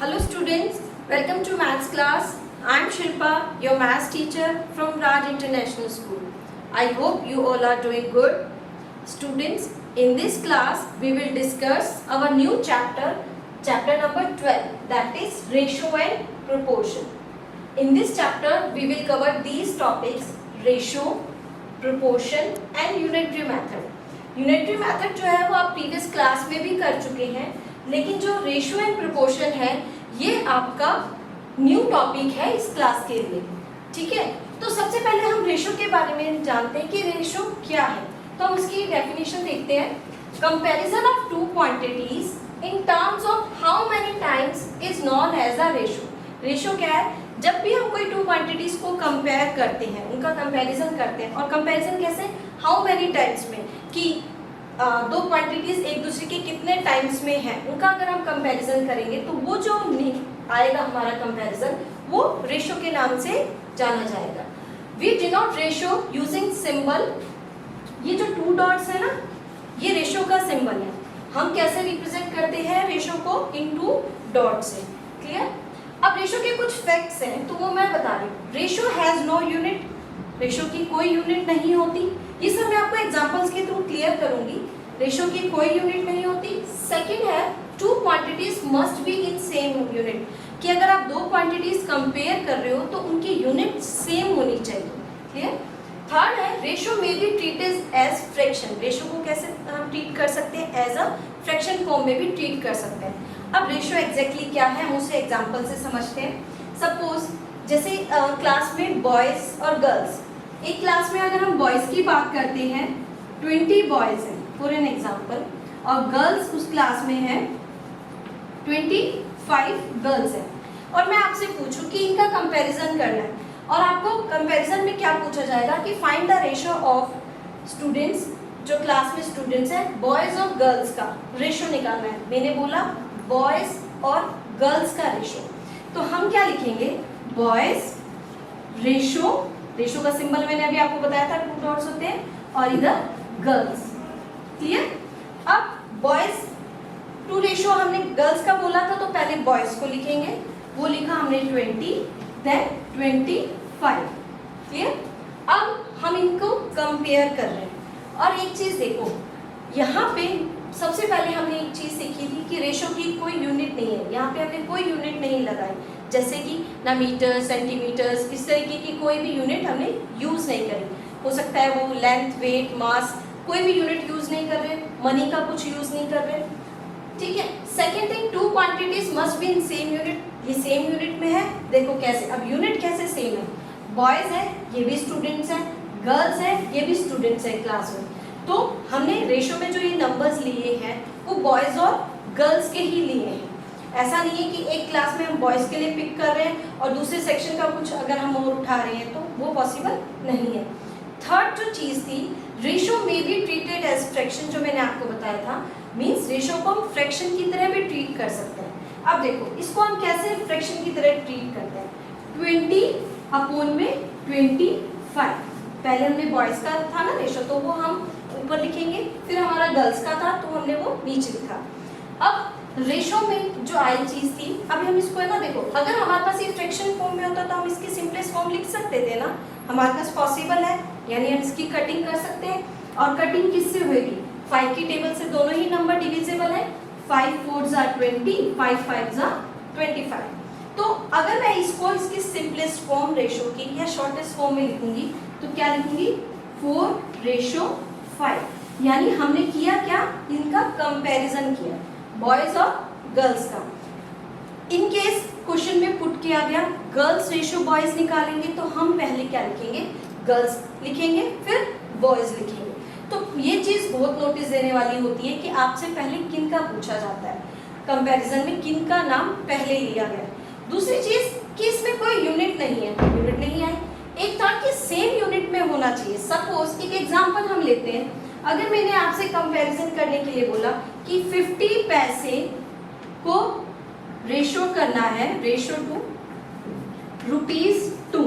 Hello students, welcome to maths class. I am Shilpa, your maths teacher from Raj International School. I hope you all are doing good. Students, in this class we will discuss our new chapter number 12, that is ratio and proportion. In this chapter we will cover these topics: ratio, proportion and unitary method. Unitary method जो है वो आप previous class में भी कर चुके हैं, लेकिन जो रेशियो एंड प्रोपोर्शन है ये आपका न्यू टॉपिक है इस क्लास के लिए। ठीक है, तो सबसे पहले हम रेशियो के बारे में जानते हैं कि रेशियो क्या है। तो हम उसकी डेफिनेशन देखते हैं। Comparison of two quantities in terms of how many times is known as a ratio. Ratio क्या है? जब भी हम कोई टू क्वांटिटीज को कंपेयर करते हैं, उनका कंपैरिजन करते हैं, और कंपैरिजन कैसे? हाउ मेनी टाइम्स में, कि दो क्वांटिटीज एक दूसरे के कितने टाइम्स में हैं, उनका अगर हम कंपैरिजन करेंगे तो वो जो आएगा हमारा कंपैरिजन, वो रेशियो के नाम से जाना जाएगा। We denote ratio using symbol. ये जो टू डॉट्स है ना, ये रेशियो का सिंबल है। हम कैसे रिप्रेजेंट करते हैं रेशियो को? इन टू डॉट से। क्लियर? अब रेशियो के कुछ फैक्ट्स हैं तो वो मैं बता रही हूँ। Ratio has no unit, ratio की कोई यूनिट नहीं होती। ये सब मैं आपको एग्जांपल्स के थ्रू क्लियर करूंगी। रेशियो की कोई यूनिट नहीं होती। सेकंड है, two quantities must be in same unit, कि अगर आप दो क्वांटिटीज कंपेयर कर रहे हो तो उनकी यूनिट सेम होनी चाहिए। क्लियर? थर्ड है, रेशियो में be treated as fraction. Ratio को कैसे हम ट्रीट कर सकते हैं? एज अ फ्रैक्शन फॉर्म में भी ट्रीट कर सकते हैं। अब रेशियो एग्जैक्टली क्या है हम उसे एग्जाम्पल से समझते हैं। सपोज जैसे क्लास में बॉयज और गर्ल्स, एक क्लास में अगर हम बॉयज की बात करते हैं 20 बॉयज हैं फॉर एन एग्जाम्पल, और गर्ल्स उस क्लास में है 25 गर्ल्स हैं, और मैं आपसे पूछूं कि इनका कंपैरिजन करना है, और आपको कंपैरिजन में क्या पूछा जाएगा कि find the ratio of students, जो क्लास में स्टूडेंट्स हैं, बॉयज और गर्ल्स का रेशियो निकालना है। मैंने बोला बॉयज और गर्ल्स का रेशियो, तो हम क्या लिखेंगे? बॉयज रेशियो, रेशियो का सिंबल मैंने अभी आपको बताया था टू डॉट्स होते हैं, और इधर गर्ल्स। क्लियर? अब बॉयज टू रेशियो हमने गर्ल्स का बोला था, तो पहले बॉयज को लिखेंगे, वो लिखा हमने 20, देन 25। क्लियर? अब हम इनको कंपेयर कर रहे हैं, और एक चीज देखो, यहाँ पे सबसे पहले हमने एक चीज सीखी थी कि रेशियो की कोई यूनिट नहीं है। यहाँ पे हमने कोई यूनिट नहीं लगाई, जैसे कि ना मीटर, सेंटीमीटर्स, इस तरीके की कोई भी यूनिट हमने यूज नहीं करी। हो सकता है वो लेंथ, वेट, मास, कोई भी यूनिट यूज नहीं कर रहे, मनी का कुछ यूज नहीं कर रहे। ठीक है। Second thing, two quantities must be in same unit. ये सेम यूनिट में है, देखो कैसे। अब यूनिट कैसे सेम है? बॉयज है, ये भी स्टूडेंट्स हैं, गर्ल्स है, ये भी स्टूडेंट्स हैं क्लास में। तो हमने रेशियो में जो ये नंबर्स लिए हैं वो बॉयज और गर्ल्स के ही लिए हैं। ऐसा नहीं है कि एक क्लास में हम बॉयज के लिए पिक कर रहे हैं और दूसरे सेक्शन का कुछ अगर हम और उठा रहे हैं, तो वो पॉसिबल नहीं है। थर्ड जो चीज थी, रेशियो में भी ट्रीटेड एज फ्रैक्शन, जो मैंने आपको बताया था, मींस रेशियो को हम फ्रैक्शन की तरह भी ट्रीट कर सकते हैं। अब देखो इसको हम कैसे फ्रैक्शन की तरह ट्रीट करते हैं। 20/25, पहले हमने बॉयज का था ना रेशियो, तो वो हम ऊपर लिखेंगे, फिर हमारा गर्ल्स का था तो हमने वो नीचे लिखा। अब रेशियो में जो आई चीज थी, अभी हम इसको है ना, देखो अगर हमारे पास ये फ्रैक्शन फॉर्म में होता तो हम इसकी सिंपलेस्ट फॉर्म लिख सकते थे ना, हमारे पास पॉसिबल है, यानी हम इसकी कटिंग कर सकते हैं। और कटिंग किससे होगी? 5 की टेबल से दोनों ही नंबर डिविजिबल है। 5 4s are 20, 5 5s are 25। तो अगर मैं इसको इसकी सिंपलेस्ट फॉर्म रेशियो की या शॉर्टेस्ट फॉर्म में लिखूंगी तो क्या लिखूंगी? 4/5। यानी हमने किया क्या? इनका कंपैरिजन किया, बॉयज और गर्ल्स का। इन केस क्वेश्चन में पुट किया गया गर्ल्स रेशियो बॉयज निकालेंगे, तो हम पहले क्या लिखेंगे? गर्ल्स लिखेंगे, फिर बॉयज लिखेंगे। तो ये चीज बहुत नोटिस देने वाली होती है कि आपसे पहले किन का पूछा जाता है, कंपैरिजन में किन का नाम पहले लिया गया। दूसरी चीज कि इसमें कोई यूनिट नहीं है, यूनिट नहीं है। एक था कि सेम यूनिट में होना चाहिए। सपोज एक एग्जांपल हम लेते हैं, अगर मैंने आपसे कंपैरिजन करने के लिए बोला कि 50 पैसे को रेशियो करना है, रेशियो टू ₹2,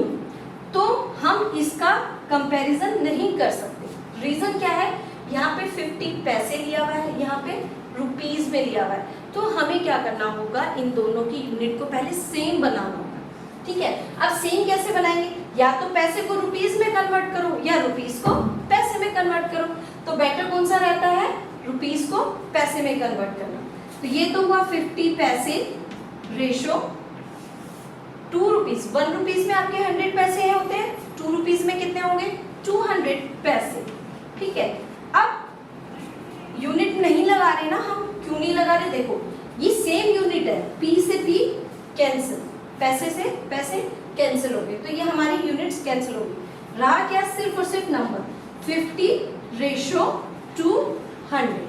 तो हम इसका कंपैरिजन नहीं कर सकते। रीजन क्या है? यहाँ पे 50 पैसे लिया हुआ है, यहाँ पे रुपीज में लिया हुआ है, तो हमें क्या करना होगा, इन दोनों की यूनिट को पहले सेम बनाना होगा। ठीक है, अब सेम कैसे बनाएंगे, या तो पैसे को रुपीस में कन्वर्ट करो या रुपीस को पैसे में कन्वर्ट करो। तो बेटर कौन सा रहता है, रुपीस को पैसे में कन्वर्ट करना। तो ये तो हुआ 50 पैसे रेशो 2 रुपीस। 1 रुपीस में आपके 100 पैसे होते हैं, 2 रुपीस में कितने होंगे, 200 पैसे। ठीक है, अब यूनिट नहीं लगा रहे ना हम, क्यों नहीं लगा रहे, देखो ये सेम यूनिट है, पी से पी कैंसिल, पैसे से पैसे कैंसिल हो गए, तो ये हमारी यूनिट्स कैंसिल हो गई। रहा क्या, सिर्फ और सिर्फ नंबर 50 रेशो 200।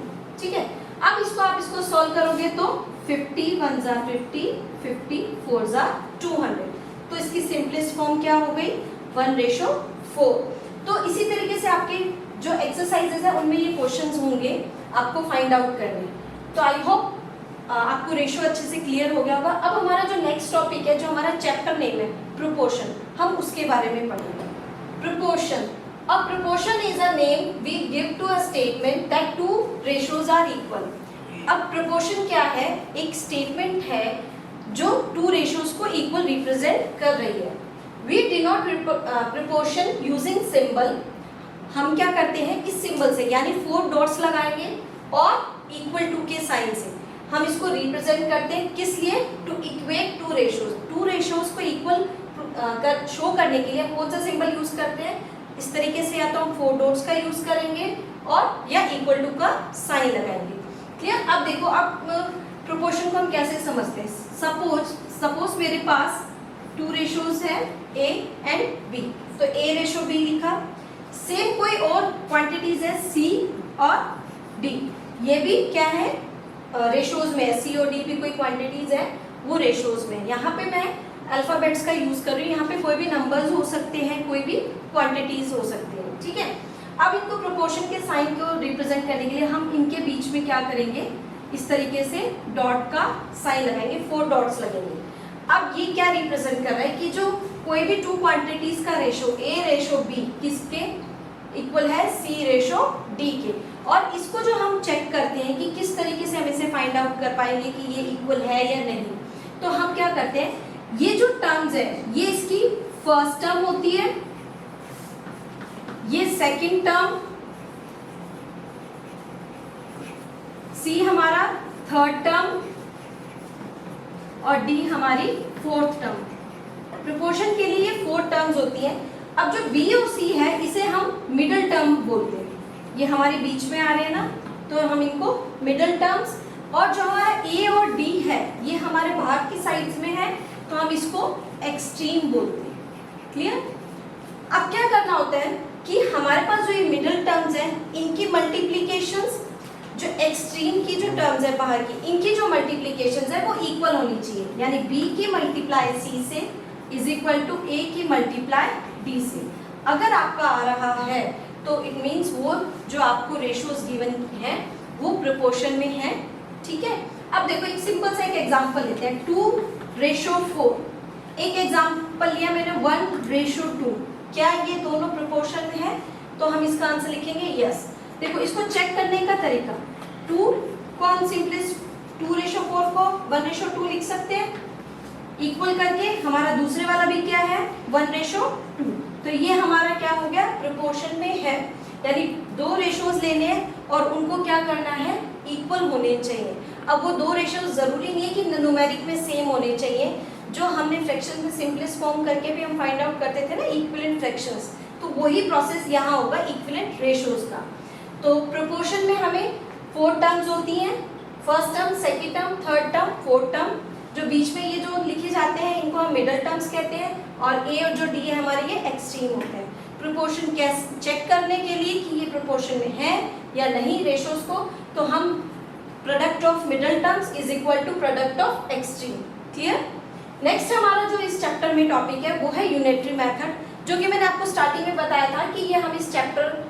ठीक है, अब इसको आप इसको सॉल्व करोगे तो 50 1 जा 50, 50 4 जा 200। तो इसकी सिंपलेस्ट फॉर्म क्या हो गई, 1:4। तो इसी तरीके से आपके जो एक्सरसाइजेस है उनमें ये क्वेश्चंस होंगे आपको फाइंड आउट करने। तो आई होप आपको रेशो अच्छे से क्लियर हो गया होगा। अब हमारा जो नेक्स्ट टॉपिक है, जो हमारा चैप्टर नेम है प्रोपोर्शन, हम उसके बारे में पढ़ेंगे। Proportion, a proportion is a name we give to a statement that two ratios are equal। अब proportion क्या है, एक स्टेटमेंट है जो टू रेशियोज को इक्वल रिप्रेजेंट कर रही है। We denote proportion using symbol। हम क्या करते हैं, इस सिंबल से यानी 4 डॉट्स लगाएंगे और इक्वल टू के साइन से हम इसको रिप्रेजेंट करते हैं। किस लिए, to equate two ratios, two ratios को इक्वल शो करने के लिए हम कौन सा सिंबल यूज करते हैं, इस तरीके से या तो हम 4 डॉट्स का यूज करेंगे और या इक्वल टू का साइन लगाएंगे। क्लियर। अब देखो, अब प्रोपोर्शन को हम कैसे समझते हैं। सपोज मेरे पास 2 रेशियोज है ए एंड बी, तो ए रेशो बी लिखा। सेम कोई और क्वांटिटीज है सी और डी, ये भी क्या है, रेशियोज में, सी और डी भी कोई क्वांटिटीज है वो रेशियोज में। यहाँ पे मैं अल्फाबेट्स का यूज कर रही हूँ, यहाँ पे कोई भी नंबर्स हो सकते हैं, कोई भी क्वांटिटीज हो सकते हैं। ठीक है, अब इनको प्रोपोर्शन के साइन को रिप्रेजेंट करने के लिए हम इनके बीच में क्या करेंगे, इस तरीके से डॉट का साइन लगाएंगे, 4 डॉट्स लगेंगे। अब ये क्या रिप्रेजेंट कर रहा है कि जो कोई भी 2 क्वांटिटीज का रेशो ए रेशो बी किसके इक्वल है, सी रेशो डी के। और इसको जो हम चेक करते हैं कि किस तरीके से हम इसे फाइंड आउट कर पाएंगे कि ये इक्वल है या नहीं, तो हम क्या करते हैं, ये जो टर्म्स है ये इसकी फर्स्ट टर्म होती है, ये सेकंड टर्म, सी हमारा थर्ड टर्म और डी हमारी फोर्थ टर्म। प्रोपोर्शन के लिए 4 टर्म्स होती हैं। अब जो बी और सी है इसे हम मिडिल टर्म बोलते हैं, ये हमारे बीच में आ रहे हैं ना, तो हम इनको मिडिल टर्म्स। और जो हमारा ए और डी है ये हमारे बाहर की साइड्स में है, तो हम इसको एक्सट्रीम बोलते हैं। क्लियर। अब क्या करना होता है कि हमारे पास जो ये मिडिल टर्म्स हैं इनकी मल्टीप्लीकेशंस, जो एक्सट्रीम की जो टर्म्स है बाहर की, इनकी जो मल्टीप्लीकेशंस है वो इक्वल होनी चाहिए। यानी बी की मल्टीप्लाई सी से इज इक्वल टू ए की मल्टीप्लाई डी से। अगर आपका आ रहा है तो इट मीन्स वो जो आपको रेशियोज गिवन है वो प्रोपोर्शन में है। ठीक है, अब देखो एक सिंपल सा एक एग्जांपल लेते हैं, 2:4। एक एग्जांपल लिया मैंने 1:2। क्या ये दोनों प्रोपोर्शन में है, तो हम इसका आंसर लिखेंगे यस। देखो इसको चेक करने का तरीका, 2 को हम सिंपलेस्ट 2:4 को 1:2 लिख सकते हैं, इक्वल करके हमारा दूसरे वाला भी क्या है 1:2, तो ये हमारा क्या हो गया, प्रोपोर्शन में है। यानी 2 रेशियोज लेने हैं और उनको क्या करना है, इक्वल होने चाहिए। अब वो 2 रेशियोज जरूरी नहीं है कि न्यूमेरिक में सेम होने चाहिए, जो हमने फ्रैक्शन में सिंपलेस्ट फॉर्म करके भी हम फाइंड आउट करते थे ना, इक्विवेलेंट फ्रैक्शंस, तो वही प्रोसेस यहाँ होगा इक्विवेलेंट रेशियोज का। तो प्रोपोर्शन में हमें 4 टर्म्स होती हैं, first term, second term, third term, fourth term. जो बीच में ये जो लिखे जाते हैं इनको हम मिडल टर्म्स कहते हैं, और ए और जो डी है हमारे ये एक्सट्रीम होते हैं। प्रोपोर्शन कैसे चेक करने के लिए कि ये प्रोपोर्शन में है या नहीं रेशियोज को, तो हम product of middle terms is equal to product of extreme. Clear. Next हमारा जो इस चैप्टर में टॉपिक है वो है यूनिटरी मेथड, जो कि मैंने आपको स्टार्टिंग में बताया था कि ये हम इस चैप्टर,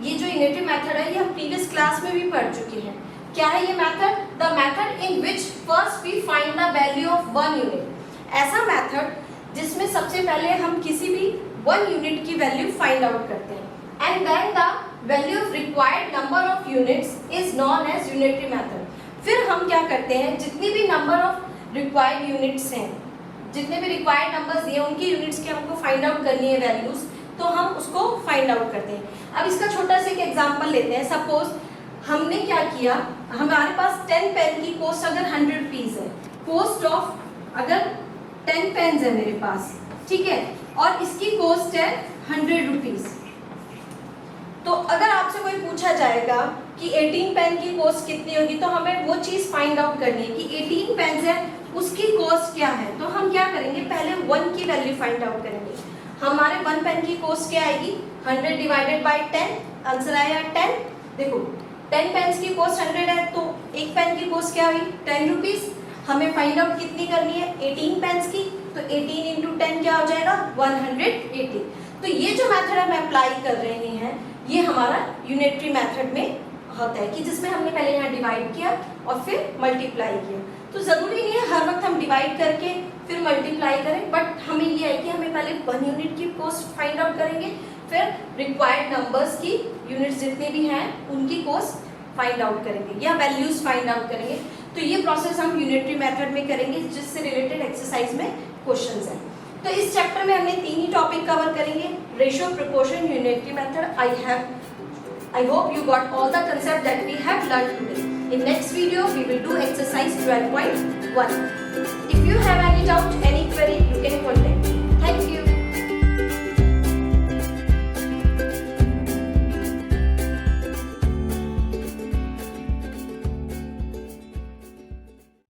ये जो यूनिटरी मेथड है ये हम प्रीवियस क्लास में भी पढ़ चुके हैं। क्या है ये method, the method in which first we find the value of 1 unit. ऐसा मेथड जिसमें सबसे पहले हम किसी भी 1 यूनिट की वैल्यू फाइंड आउट करते हैं, and then the value of required number of units is known as unitary method. फिर हम क्या करते हैं, जितनी भी नंबर ऑफ रिक्वायर्ड यूनिट्स हैं, जितने भी रिक्वायर्ड नंबर्स दिए उनकी यूनिट्स की हमको फाइंड आउट करनी है वैल्यूज, तो हम उसको फाइंड आउट करते हैं। अब इसका छोटा सा एक एग्जांपल लेते हैं। सपोज हमने क्या किया, हमारे पास 10 पेन की कॉस्ट अगर 100 रुपीज है, कॉस्ट ऑफ अगर 10 पेन्स है मेरे पास, ठीक है, और इसकी कॉस्ट है 100 रुपीज। तो अगर आपसे कोई पूछा जाएगा कि 18 पेन की कॉस्ट कितनी होगी, तो हमें वो चीज फाइंड आउट करनी है कि 18 पेन्स है उसकी कॉस्ट क्या है। तो हम क्या करेंगे, पहले 1 की वैल्यू फाइंड आउट करेंगे। हमारे 1 पेन की कॉस्ट क्या आएगी, 100 डिवाइडेड बाय 10, आंसर आया 10। देखो 10 पेन्स की कॉस्ट 100 है, तो एक पेन की कॉस्ट क्या हुई, 10 रुपीज। हमें फाइंड आउट कितनी करनी है, 18 पेन्स की, तो 18 इंटू 10 क्या हो जाएगा, 180। तो ये जो मेथड हम अप्लाई कर रहे हैं, ये हमारा यूनिटरी मेथड में होता है कि जिसमें हमने पहले यहाँ डिवाइड किया और फिर मल्टीप्लाई किया। तो जरूरी नहीं है हर वक्त हम डिवाइड करके फिर मल्टीप्लाई करें, बट हमें ये है कि हमें पहले 1 यूनिट की कॉस्ट फाइंड आउट करेंगे, फिर रिक्वायर्ड नंबर्स की यूनिट्स जितने भी हैं उनकी कॉस्ट फाइंड आउट करेंगे या वैल्यूज फाइंड आउट करेंगे। तो ये प्रोसेस हम यूनिटरी मेथड में करेंगे, जिससे रिलेटेड एक्सरसाइज में क्वेश्चंस हैं। तो इस चैप्टर में हमने 3 ही टॉपिक कवर करेंगे, ratio, proportion, unitary method. I hope you got all the concept that we have learned today. In next video, we will do exercise 12.1.